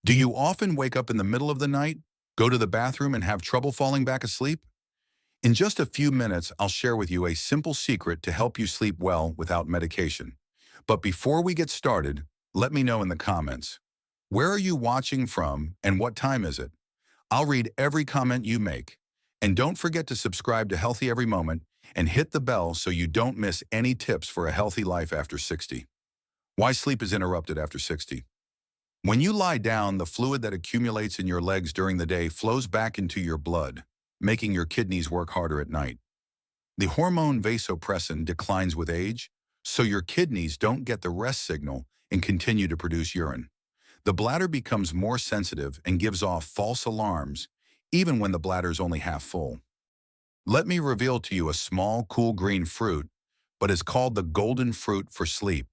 Do you often wake up in the middle of the night, go to the bathroom, and have trouble falling back asleep? In just a few minutes, I'll share with you a simple secret to help you sleep well without medication. But before we get started, let me know in the comments. Where are you watching from and what time is it? I'll read every comment you make. And don't forget to subscribe to Healthy Every Moment and hit the bell so you don't miss any tips for a healthy life after 60. Why sleep is interrupted after 60. When you lie down, the fluid that accumulates in your legs during the day flows back into your blood, making your kidneys work harder at night. The hormone vasopressin declines with age, so your kidneys don't get the rest signal and continue to produce urine. The bladder becomes more sensitive and gives off false alarms, even when the bladder is only half full. Let me reveal to you a small, cool green fruit, but is called the golden fruit for sleep.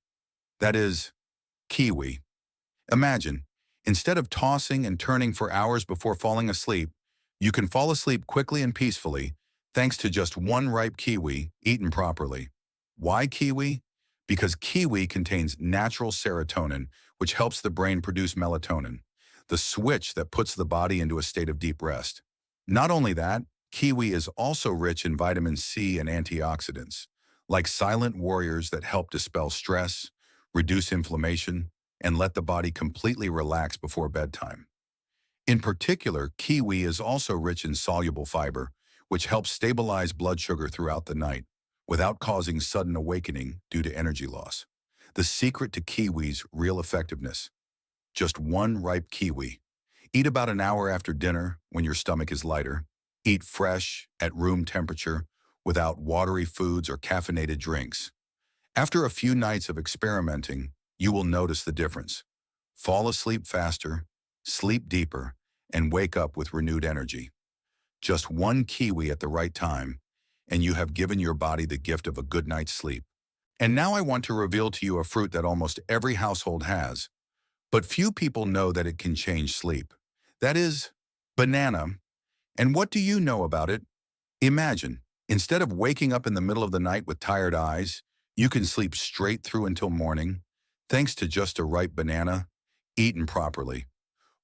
That is, kiwi. Imagine, instead of tossing and turning for hours before falling asleep, you can fall asleep quickly and peacefully thanks to just one ripe kiwi eaten properly. Why kiwi? Because kiwi contains natural serotonin, which helps the brain produce melatonin, the switch that puts the body into a state of deep rest. Not only that, kiwi is also rich in vitamin C and antioxidants, like silent warriors that help dispel stress, reduce inflammation, and let the body completely relax before bedtime. In particular, kiwi is also rich in soluble fiber, which helps stabilize blood sugar throughout the night without causing sudden awakening due to energy loss. The secret to kiwi's real effectiveness: just one ripe kiwi. Eat about an hour after dinner when your stomach is lighter. Eat fresh, at room temperature, without watery foods or caffeinated drinks. After a few nights of experimenting, you will notice the difference. Fall asleep faster, sleep deeper, and wake up with renewed energy. Just one kiwi at the right time, and you have given your body the gift of a good night's sleep. And now I want to reveal to you a fruit that almost every household has, but few people know that it can change sleep. That is, banana. And what do you know about it? Imagine, instead of waking up in the middle of the night with tired eyes, you can sleep straight through until morning, thanks to just a ripe banana, eaten properly.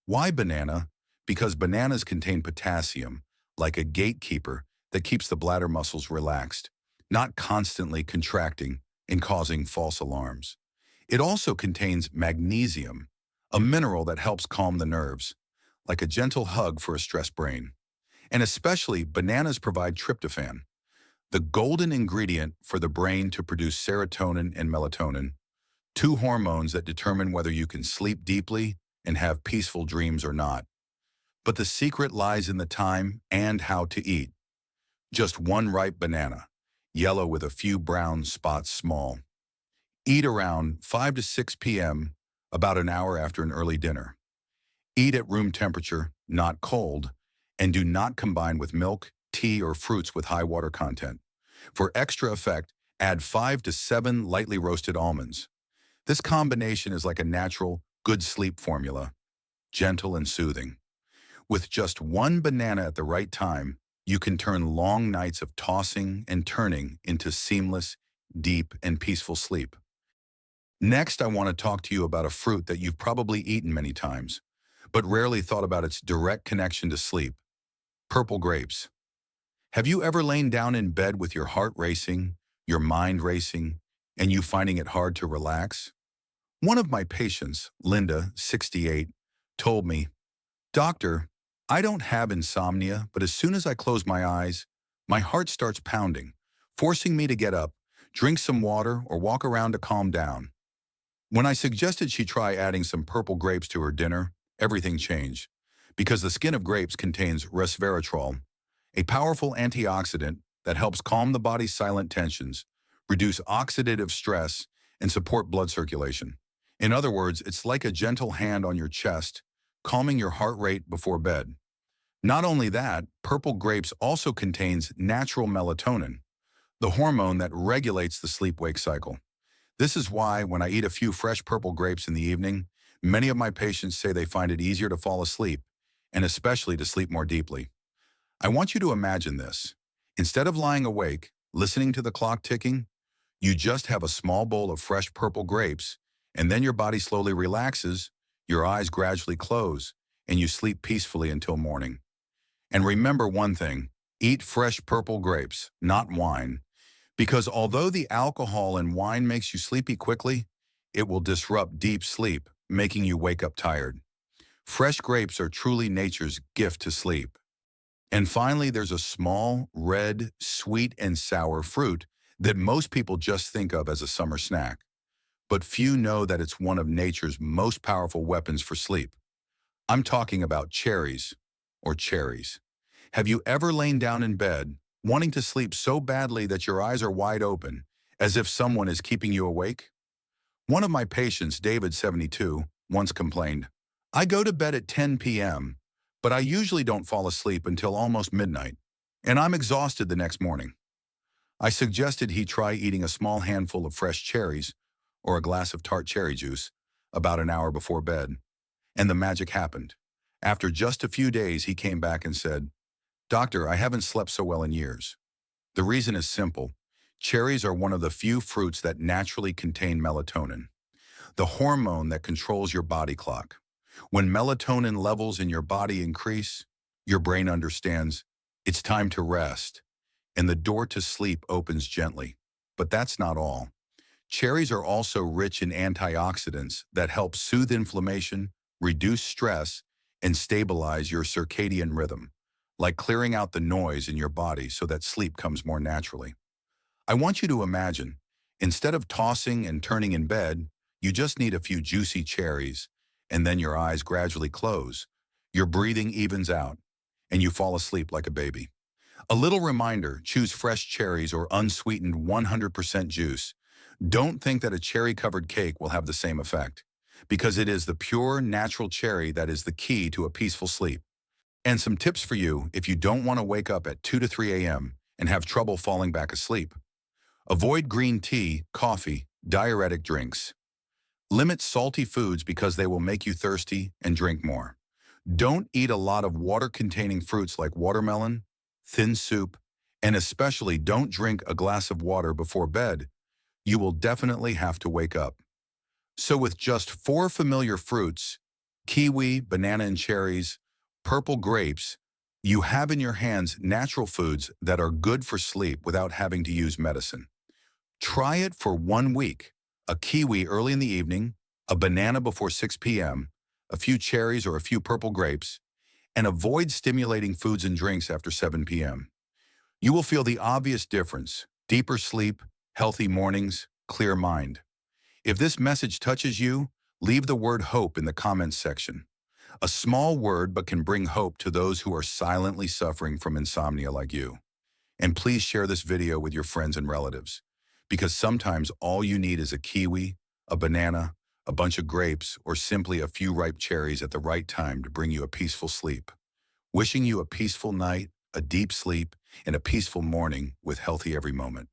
Why banana? Because bananas contain potassium, like a gatekeeper that keeps the bladder muscles relaxed, not constantly contracting and causing false alarms. It also contains magnesium, a mineral that helps calm the nerves, like a gentle hug for a stressed brain. And especially, bananas provide tryptophan, the golden ingredient for the brain to produce serotonin and melatonin, two hormones that determine whether you can sleep deeply and have peaceful dreams or not. But the secret lies in the time and how to eat. Just one ripe banana, yellow with a few brown spots small. Eat around 5 to 6 p.m., about an hour after an early dinner. Eat at room temperature, not cold, and do not combine with milk, tea, or fruits with high water content. For extra effect, add 5 to 7 lightly roasted almonds. This combination is like a natural, good sleep formula, gentle and soothing. With just one banana at the right time, you can turn long nights of tossing and turning into seamless, deep, and peaceful sleep. Next, I want to talk to you about a fruit that you've probably eaten many times, but rarely thought about its direct connection to sleep: purple grapes. Have you ever lain down in bed with your heart racing, your mind racing, and you finding it hard to relax? One of my patients, Linda, 68, told me, "Doctor, I don't have insomnia, but as soon as I close my eyes, my heart starts pounding, forcing me to get up, drink some water, or walk around to calm down." When I suggested she try adding some purple grapes to her dinner, everything changed, because the skin of grapes contains resveratrol, a powerful antioxidant that helps calm the body's silent tensions, reduce oxidative stress, and support blood circulation. In other words, it's like a gentle hand on your chest, calming your heart rate before bed. Not only that, purple grapes also contains natural melatonin, the hormone that regulates the sleep-wake cycle. This is why when I eat a few fresh purple grapes in the evening, many of my patients say they find it easier to fall asleep, and especially to sleep more deeply. I want you to imagine this. Instead of lying awake, listening to the clock ticking, you just have a small bowl of fresh purple grapes, and then your body slowly relaxes, your eyes gradually close, and you sleep peacefully until morning. And remember one thing, eat fresh purple grapes, not wine, because although the alcohol in wine makes you sleepy quickly, it will disrupt deep sleep, making you wake up tired. Fresh grapes are truly nature's gift to sleep. And finally, there's a small, red, sweet, and sour fruit that most people just think of as a summer snack. But few know that it's one of nature's most powerful weapons for sleep. I'm talking about cherries, or cherries. Have you ever lain down in bed, wanting to sleep so badly that your eyes are wide open, as if someone is keeping you awake? One of my patients, David, 72, once complained, "I go to bed at 10 p.m., but I usually don't fall asleep until almost midnight, and I'm exhausted the next morning." I suggested he try eating a small handful of fresh cherries or a glass of tart cherry juice about an hour before bed, and the magic happened. After just a few days, he came back and said, "Doctor, I haven't slept so well in years." The reason is simple. Cherries are one of the few fruits that naturally contain melatonin, the hormone that controls your body clock. When melatonin levels in your body increase, your brain understands it's time to rest, and the door to sleep opens gently. But that's not all. Cherries are also rich in antioxidants that help soothe inflammation, reduce stress, and stabilize your circadian rhythm, like clearing out the noise in your body so that sleep comes more naturally. I want you to imagine, instead of tossing and turning in bed, you just need a few juicy cherries, and then your eyes gradually close, your breathing evens out, and you fall asleep like a baby. A little reminder, choose fresh cherries or unsweetened 100% juice. Don't think that a cherry-covered cake will have the same effect, because it is the pure, natural cherry that is the key to a peaceful sleep. And some tips for you if you don't want to wake up at 2 to 3 a.m. and have trouble falling back asleep. Avoid green tea, coffee, diuretic drinks. Limit salty foods because they will make you thirsty and drink more. Don't eat a lot of water-containing fruits like watermelon, thin soup, and especially don't drink a glass of water before bed. You will definitely have to wake up. So with just 4 familiar fruits, kiwi, banana and cherries, purple grapes, you have in your hands natural foods that are good for sleep without having to use medicine. Try it for 1 week. A kiwi early in the evening, a banana before 6 p.m., a few cherries or a few purple grapes, and avoid stimulating foods and drinks after 7 p.m. You will feel the obvious difference: deeper sleep, healthy mornings, clear mind. If this message touches you, leave the word hope in the comments section. A small word but can bring hope to those who are silently suffering from insomnia like you. And please share this video with your friends and relatives, because sometimes all you need is a kiwi, a banana, a bunch of grapes, or simply a few ripe cherries at the right time to bring you a peaceful sleep. Wishing you a peaceful night, a deep sleep, and a peaceful morning with healthy every moment.